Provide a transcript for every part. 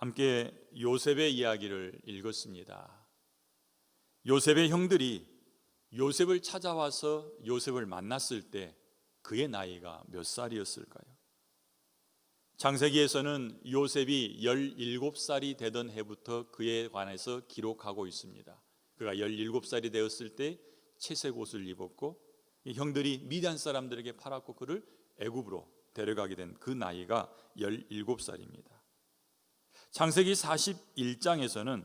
함께 요셉의 이야기를 읽었습니다. 요셉의 형들이 요셉을 찾아와서 요셉을 만났을 때 그의 나이가 몇 살이었을까요? 창세기에서는 요셉이 17살이 되던 해부터 그에 관해서 기록하고 있습니다. 그가 17살이 되었을 때 채색 옷을 입었고 형들이 미디안 사람들에게 팔았고 그를 애굽으로 데려가게 된 그 나이가 17살입니다. 창세기 41장에서는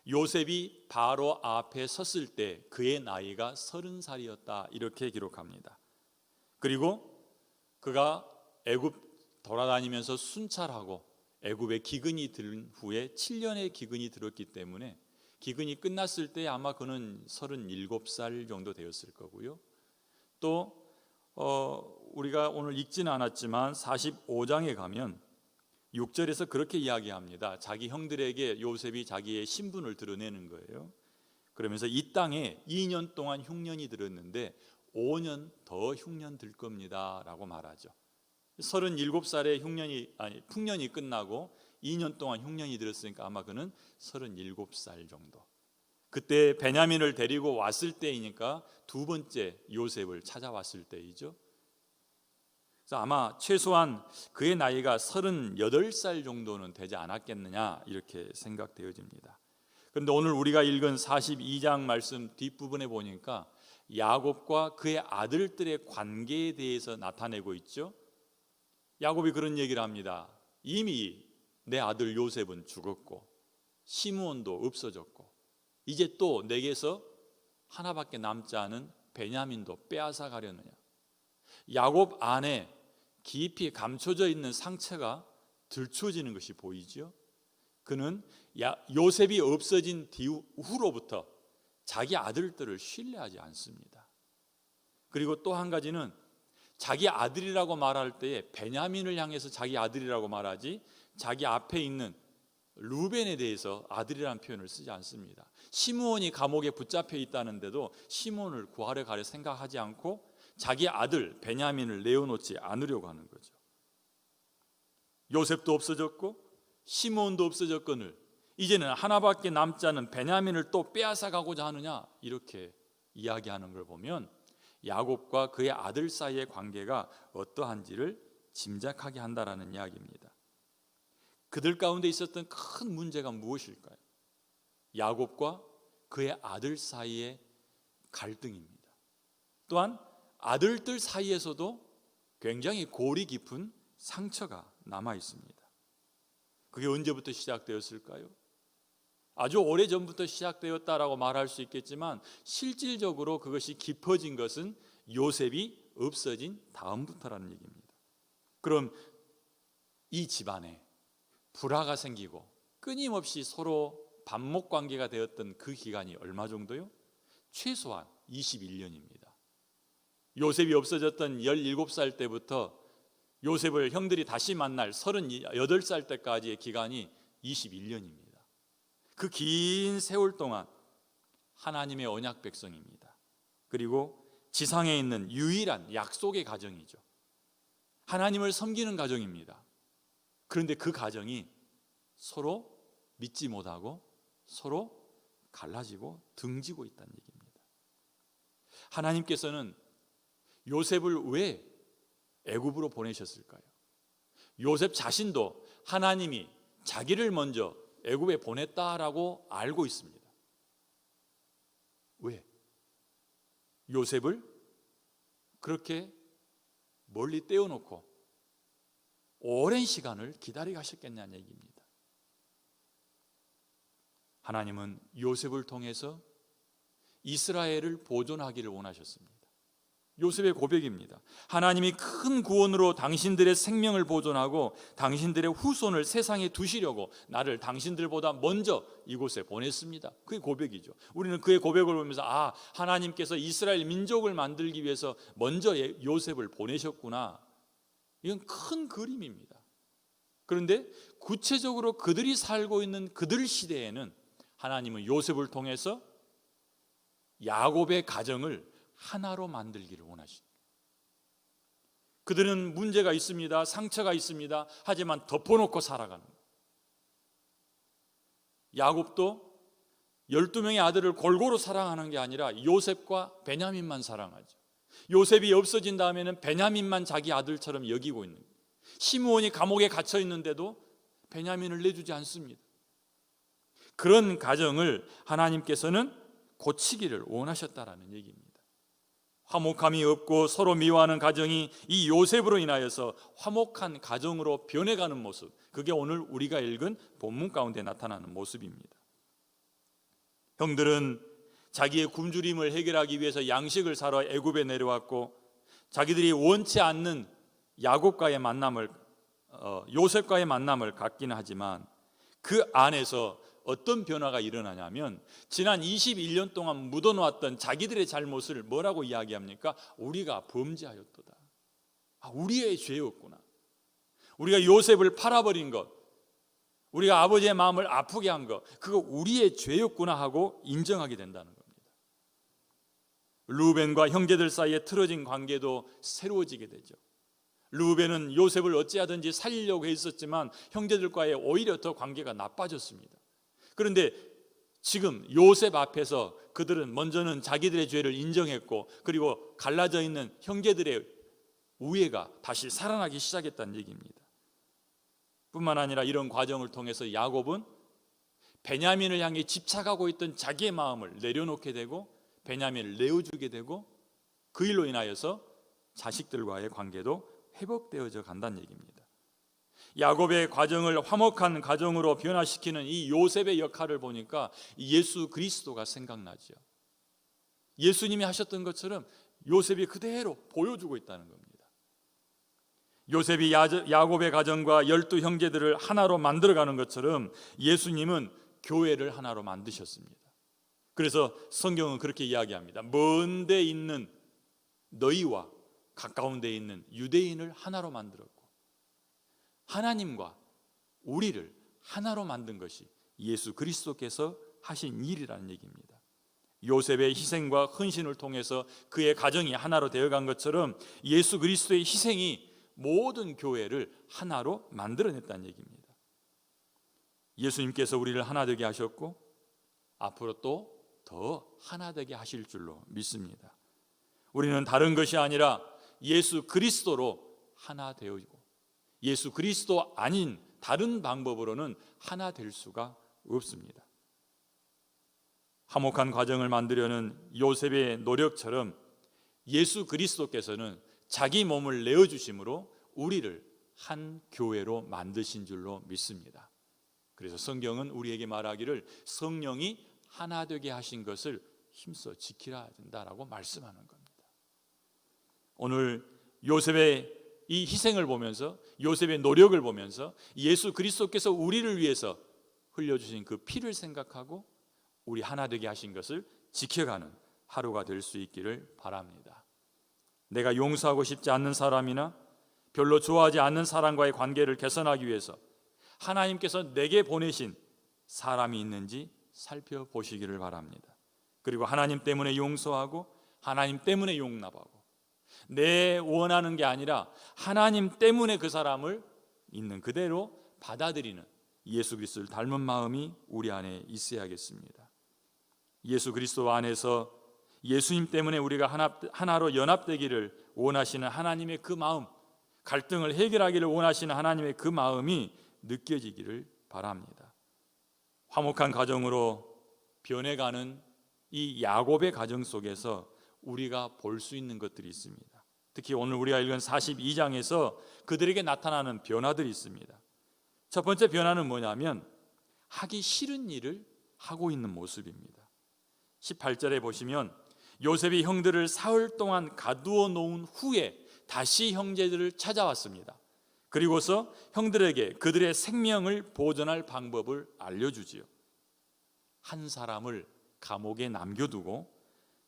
요셉이 바로 앞에 섰을 때 그의 나이가 30살이었다 이렇게 기록합니다. 그리고 그가 애굽 돌아다니면서 순찰하고 애굽에 기근이 든 후에 7년의 기근이 들었기 때문에 기근이 끝났을 때 아마 그는 37살 정도 되었을 거고요. 또 우리가 오늘 읽지는 않았지만 45장에 가면 6절에서 그렇게 이야기합니다. 자기 형들에게 요셉이 자기의 신분을 드러내는 거예요. 그러면서 이 땅에 2년 동안 흉년이 들었는데 5년 더 흉년 들 겁니다 라고 말하죠. 37살에 풍년이 끝나고 2년 동안 흉년이 들었으니까 아마 그는 37살 정도. 그때 베냐민을 데리고 왔을 때이니까 두 번째 요셉을 찾아왔을 때이죠. 그래서 아마 최소한 그의 나이가 38살 정도는 되지 않았겠느냐 이렇게 생각되어집니다. 그런데 오늘 우리가 읽은 42장 말씀 뒷부분에 보니까 야곱과 그의 아들들의 관계에 대해서 나타내고 있죠. 야곱이 그런 얘기를 합니다. 이미 내 아들 요셉은 죽었고 시므온도 없어졌고 이제 또 내게서 하나밖에 남지 않은 베냐민도 빼앗아 가려느냐. 야곱 안에 깊이 감춰져 있는 상처가 들추어지는 것이 보이죠. 그는 요셉이 없어진 뒤후로부터 자기 아들들을 신뢰하지 않습니다. 그리고 또 한 가지는 자기 아들이라고 말할 때에 베냐민을 향해서 자기 아들이라고 말하지 자기 앞에 있는 루벤에 대해서 아들이라는 표현을 쓰지 않습니다. 시므온이 감옥에 붙잡혀 있다는데도 시므온을 구하러 가려 생각하지 않고 자기 아들 베냐민을 내어놓지 않으려고 하는 거죠. 요셉도 없어졌고 시므온도 없어졌거늘 이제는 하나밖에 남지 않은 베냐민을 또 빼앗아 가고자 하느냐 이렇게 이야기하는 걸 보면 야곱과 그의 아들 사이의 관계가 어떠한지를 짐작하게 한다라는 이야기입니다. 그들 가운데 있었던 큰 문제가 무엇일까요? 야곱과 그의 아들 사이의 갈등입니다. 또한 아들들 사이에서도 굉장히 골이 깊은 상처가 남아 있습니다. 그게 언제부터 시작되었을까요? 아주 오래전부터 시작되었다라고 말할 수 있겠지만 실질적으로 그것이 깊어진 것은 요셉이 없어진 다음부터라는 얘기입니다. 그럼 이 집안에 불화가 생기고 끊임없이 서로 반목 관계가 되었던 그 기간이 얼마 정도요? 최소한 21년입니다. 요셉이 없어졌던 17살 때부터 요셉을 형들이 다시 만날 38살 때까지의 기간이 21년입니다. 그 긴 세월 동안 하나님의 언약 백성입니다. 그리고 지상에 있는 유일한 약속의 가정이죠. 하나님을 섬기는 가정입니다. 그런데 그 가정이 서로 믿지 못하고 서로 갈라지고 등지고 있다는 얘기입니다. 하나님께서는 요셉을 왜 애굽으로 보내셨을까요? 요셉 자신도 하나님이 자기를 먼저 애굽에 보냈다라고 알고 있습니다. 왜? 요셉을 그렇게 멀리 떼어놓고 오랜 시간을 기다리게 하셨겠냐는 얘기입니다. 하나님은 요셉을 통해서 이스라엘을 보존하기를 원하셨습니다. 요셉의 고백입니다. 하나님이 큰 구원으로 당신들의 생명을 보존하고 당신들의 후손을 세상에 두시려고 나를 당신들보다 먼저 이곳에 보냈습니다. 그게 고백이죠. 우리는 그의 고백을 보면서 하나님께서 이스라엘 민족을 만들기 위해서 먼저 요셉을 보내셨구나. 이건 큰 그림입니다. 그런데 구체적으로 그들이 살고 있는 그들 시대에는 하나님은 요셉을 통해서 야곱의 가정을 하나로 만들기를 원하십니다. 그들은 문제가 있습니다. 상처가 있습니다. 하지만 덮어놓고 살아가는 거예요. 야곱도 12명의 아들을 골고루 사랑하는 게 아니라 요셉과 베냐민만 사랑하죠. 요셉이 없어진 다음에는 베냐민만 자기 아들처럼 여기고 있는 거예요. 시므온이 감옥에 갇혀 있는데도 베냐민을 내주지 않습니다. 그런 가정을 하나님께서는 고치기를 원하셨다라는 얘기입니다. 화목함이 없고 서로 미워하는 가정이 이 요셉으로 인하여서 화목한 가정으로 변해가는 모습, 그게 오늘 우리가 읽은 본문 가운데 나타나는 모습입니다. 형들은 자기의 굶주림을 해결하기 위해서 양식을 사러 애굽에 내려왔고, 자기들이 원치 않는 야곱과의 만남을 요셉과의 만남을 갖기는 하지만 그 안에서 어떤 변화가 일어나냐면 지난 21년 동안 묻어놓았던 자기들의 잘못을 뭐라고 이야기합니까? 우리가 범죄하였도다. 우리의 죄였구나. 우리가 요셉을 팔아버린 것, 우리가 아버지의 마음을 아프게 한 것, 그거 우리의 죄였구나 하고 인정하게 된다는 겁니다. 르우벤과 형제들 사이에 틀어진 관계도 새로워지게 되죠. 르우벤은 요셉을 어찌하든지 살리려고 했었지만 형제들과의 오히려 더 관계가 나빠졌습니다. 그런데 지금 요셉 앞에서 그들은 먼저는 자기들의 죄를 인정했고, 그리고 갈라져 있는 형제들의 우애가 다시 살아나기 시작했다는 얘기입니다. 뿐만 아니라 이런 과정을 통해서 야곱은 베냐민을 향해 집착하고 있던 자기의 마음을 내려놓게 되고 베냐민을 내어주게 되고, 그 일로 인하여서 자식들과의 관계도 회복되어져 간다는 얘기입니다. 야곱의 과정을 화목한 가정으로 변화시키는 이 요셉의 역할을 보니까 예수 그리스도가 생각나죠. 예수님이 하셨던 것처럼 요셉이 그대로 보여주고 있다는 겁니다. 요셉이 야곱의 가정과 12 형제들을 하나로 만들어가는 것처럼 예수님은 교회를 하나로 만드셨습니다. 그래서 성경은 그렇게 이야기합니다. 먼 데 있는 너희와 가까운 데 있는 유대인을 하나로 만들었고, 하나님과 우리를 하나로 만든 것이 예수 그리스도께서 하신 일이라는 얘기입니다. 요셉의 희생과 헌신을 통해서 그의 가정이 하나로 되어간 것처럼 예수 그리스도의 희생이 모든 교회를 하나로 만들어냈다는 얘기입니다. 예수님께서 우리를 하나 되게 하셨고 앞으로 또 더 하나 되게 하실 줄로 믿습니다. 우리는 다른 것이 아니라 예수 그리스도로 하나 되어지고, 예수 그리스도 아닌 다른 방법으로는 하나 될 수가 없습니다. 화목한 가정을 만들려는 요셉의 노력처럼 예수 그리스도께서는 자기 몸을 내어주심으로 우리를 한 교회로 만드신 줄로 믿습니다. 그래서 성경은 우리에게 말하기를 성령이 하나 되게 하신 것을 힘써 지키라 된다라고 말씀하는 겁니다. 오늘 요셉의 이 희생을 보면서, 요셉의 노력을 보면서 예수 그리스도께서 우리를 위해서 흘려주신 그 피를 생각하고 우리 하나 되게 하신 것을 지켜가는 하루가 될 수 있기를 바랍니다. 내가 용서하고 싶지 않는 사람이나 별로 좋아하지 않는 사람과의 관계를 개선하기 위해서 하나님께서 내게 보내신 사람이 있는지 살펴보시기를 바랍니다. 그리고 하나님 때문에 용서하고 하나님 때문에 용납하고, 내 원하는 게 아니라 하나님 때문에 그 사람을 있는 그대로 받아들이는 예수 그리스도를 닮은 마음이 우리 안에 있어야겠습니다. 예수 그리스도 안에서 예수님 때문에 우리가 하나로 연합되기를 원하시는 하나님의 그 마음, 갈등을 해결하기를 원하시는 하나님의 그 마음이 느껴지기를 바랍니다. 화목한 가정으로 변해가는 이 야곱의 가정 속에서 우리가 볼 수 있는 것들이 있습니다. 특히 오늘 우리가 읽은 42장에서 그들에게 나타나는 변화들이 있습니다. 첫 번째 변화는 뭐냐면 하기 싫은 일을 하고 있는 모습입니다. 18절에 보시면 요셉이 형들을 사흘 동안 가두어 놓은 후에 다시 형제들을 찾아왔습니다. 그리고서 형들에게 그들의 생명을 보존할 방법을 알려주지요. 한 사람을 감옥에 남겨두고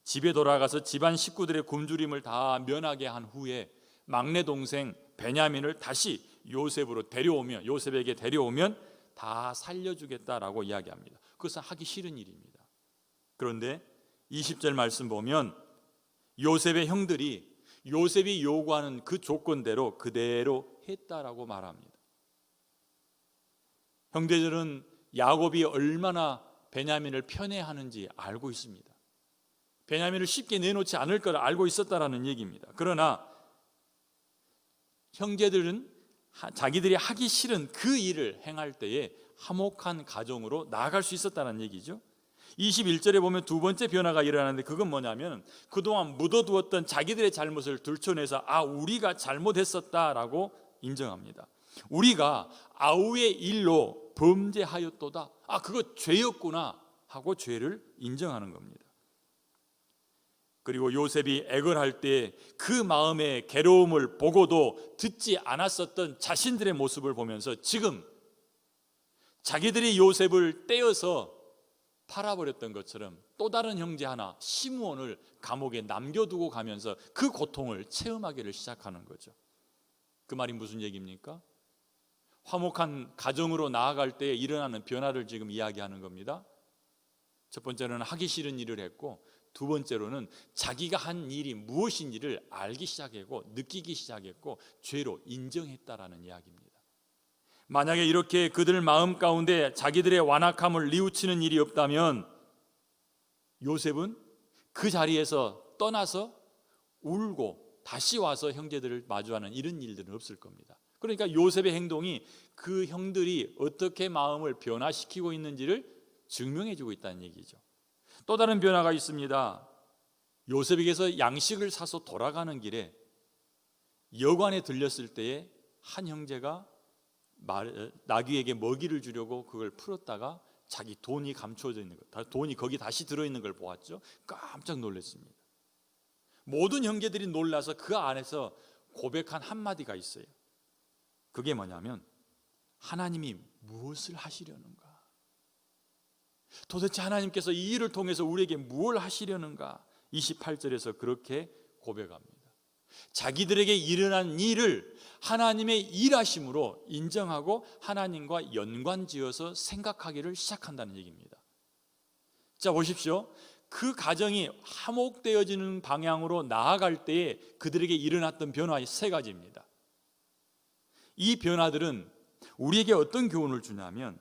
집에 돌아가서 집안 식구들의 굶주림을 다 면하게 한 후에 막내 동생 베냐민을 다시 요셉에게 데려오면 다 살려주겠다라고 이야기합니다. 그것은 하기 싫은 일입니다. 그런데 20절 말씀 보면 요셉의 형들이 요셉이 요구하는 그 조건대로 그대로 했다라고 말합니다. 형제들은 야곱이 얼마나 베냐민을 편애하는지 알고 있습니다. 베냐민을 쉽게 내놓지 않을 걸 알고 있었다라는 얘기입니다. 그러나 형제들은 자기들이 하기 싫은 그 일을 행할 때에 화목한 가정으로 나아갈 수 있었다는 얘기죠. 21절에 보면 두 번째 변화가 일어나는데 그건 뭐냐면 그동안 묻어두었던 자기들의 잘못을 들춰내서 우리가 잘못했었다라고 인정합니다. 우리가 아우의 일로 범죄하였도다. 그거 죄였구나 하고 죄를 인정하는 겁니다. 그리고 요셉이 애걸할 때 그 마음의 괴로움을 보고도 듣지 않았었던 자신들의 모습을 보면서 지금 자기들이 요셉을 떼어서 팔아버렸던 것처럼 또 다른 형제 하나 시므온을 감옥에 남겨두고 가면서 그 고통을 체험하기를 시작하는 거죠. 그 말이 무슨 얘기입니까? 화목한 가정으로 나아갈 때 일어나는 변화를 지금 이야기하는 겁니다. 첫 번째로는 하기 싫은 일을 했고, 두 번째로는 자기가 한 일이 무엇인지를 알기 시작했고 느끼기 시작했고 죄로 인정했다라는 이야기입니다. 만약에 이렇게 그들 마음 가운데 자기들의 완악함을 뉘우치는 일이 없다면 요셉은 그 자리에서 떠나서 울고 다시 와서 형제들을 마주하는 이런 일들은 없을 겁니다. 그러니까 요셉의 행동이 그 형들이 어떻게 마음을 변화시키고 있는지를 증명해 주고 있다는 얘기죠. 또 다른 변화가 있습니다. 요셉에게서 양식을 사서 돌아가는 길에 여관에 들렸을 때에 한 형제가 나귀에게 먹이를 주려고 그걸 풀었다가 자기 돈이 감춰져 있는 것, 돈이 거기 다시 들어있는 걸 보았죠. 깜짝 놀랐습니다. 모든 형제들이 놀라서 그 안에서 고백한 한마디가 있어요. 그게 뭐냐면 하나님이 무엇을 하시려는가? 도대체 하나님께서 이 일을 통해서 우리에게 무엇을 하시려는가? 28절에서 그렇게 고백합니다. 자기들에게 일어난 일을 하나님의 일하심으로 인정하고 하나님과 연관지어서 생각하기를 시작한다는 얘기입니다. 자, 보십시오. 그 가정이 화목되어지는 방향으로 나아갈 때에 그들에게 일어났던 변화의 세 가지입니다. 이 변화들은 우리에게 어떤 교훈을 주냐면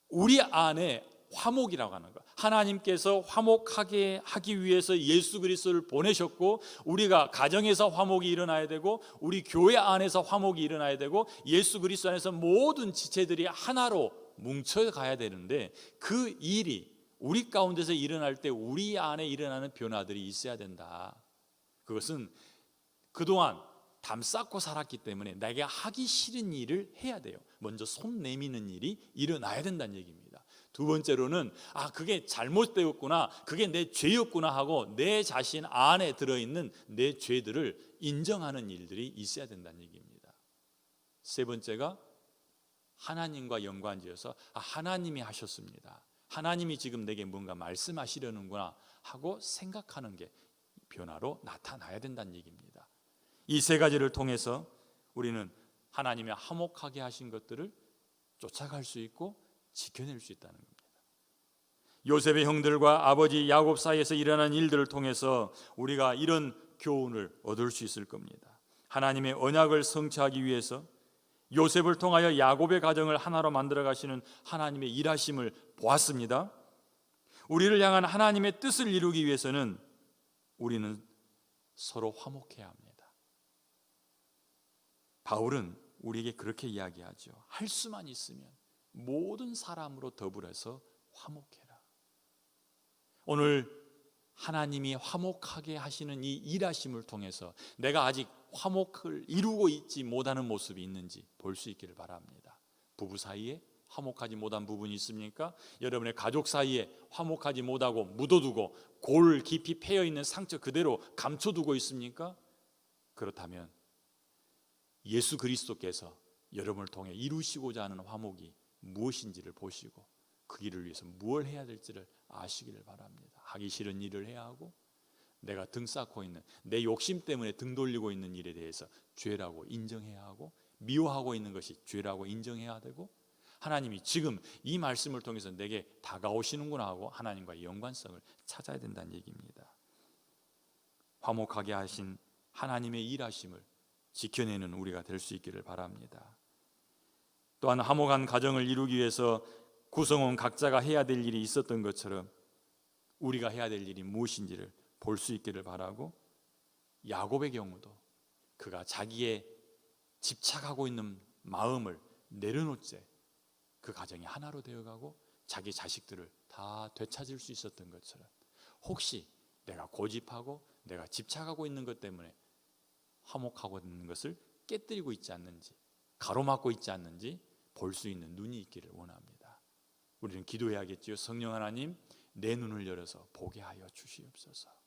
우리 안에 화목이라고 하는 것, 하나님께서 화목하게 하기 위해서 예수 그리스도를 보내셨고 우리가 가정에서 화목이 일어나야 되고 우리 교회 안에서 화목이 일어나야 되고 예수 그리스도 안에서 모든 지체들이 하나로 뭉쳐가야 되는데 그 일이 우리 가운데서 일어날 때 우리 안에 일어나는 변화들이 있어야 된다. 그것은 그동안 담 쌓고 살았기 때문에 내가 하기 싫은 일을 해야 돼요. 먼저 손 내미는 일이 일어나야 된다는 얘기입니다. 두 번째로는 그게 잘못되었구나, 그게 내 죄였구나 하고 내 자신 안에 들어있는 내 죄들을 인정하는 일들이 있어야 된다는 얘기입니다. 세 번째가 하나님과 연관지어서 하나님이 하셨습니다, 하나님이 지금 내게 뭔가 말씀하시려는구나 하고 생각하는 게 변화로 나타나야 된다는 얘기입니다. 이 세 가지를 통해서 우리는 하나님의 화목하게 하신 것들을 쫓아갈 수 있고 지켜낼 수 있다는 겁니다. 요셉의 형들과 아버지 야곱 사이에서 일어난 일들을 통해서 우리가 이런 교훈을 얻을 수 있을 겁니다. 하나님의 언약을 성취하기 위해서 요셉을 통하여 야곱의 가정을 하나로 만들어 가시는 하나님의 일하심을 보았습니다. 우리를 향한 하나님의 뜻을 이루기 위해서는 우리는 서로 화목해야 합니다. 바울은 우리에게 그렇게 이야기하죠. 할 수만 있으면 모든 사람으로 더불어서 화목해라. 오늘 하나님이 화목하게 하시는 이 일하심을 통해서 내가 아직 화목을 이루고 있지 못하는 모습이 있는지 볼 수 있기를 바랍니다. 부부 사이에 화목하지 못한 부분이 있습니까? 여러분의 가족 사이에 화목하지 못하고 묻어두고 골 깊이 패여 있는 상처 그대로 감춰두고 있습니까? 그렇다면 예수 그리스도께서 여러분을 통해 이루시고자 하는 화목이 무엇인지를 보시고 그 일을 위해서 무엇을 해야 될지를 아시기를 바랍니다. 하기 싫은 일을 해야 하고 내가 등 쌓고 있는 내 욕심 때문에 등 돌리고 있는 일에 대해서 죄라고 인정해야 하고 미워하고 있는 것이 죄라고 인정해야 되고 하나님이 지금 이 말씀을 통해서 내게 다가오시는구나 하고 하나님과의 연관성을 찾아야 된다는 얘기입니다. 화목하게 하신 하나님의 일하심을 지켜내는 우리가 될 수 있기를 바랍니다. 또한 화목한 가정을 이루기 위해서 구성원 각자가 해야 될 일이 있었던 것처럼 우리가 해야 될 일이 무엇인지를 볼 수 있기를 바라고, 야곱의 경우도 그가 자기의 집착하고 있는 마음을 내려놓자 그 가정이 하나로 되어가고 자기 자식들을 다 되찾을 수 있었던 것처럼, 혹시 내가 고집하고 내가 집착하고 있는 것 때문에 화목하고 있는 것을 깨뜨리고 있지 않는지, 가로막고 있지 않는지 볼 수 있는 눈이 있기를 원합니다. 우리는 기도해야겠지요. 성령 하나님, 내 눈을 열어서 보게 하여 주시옵소서.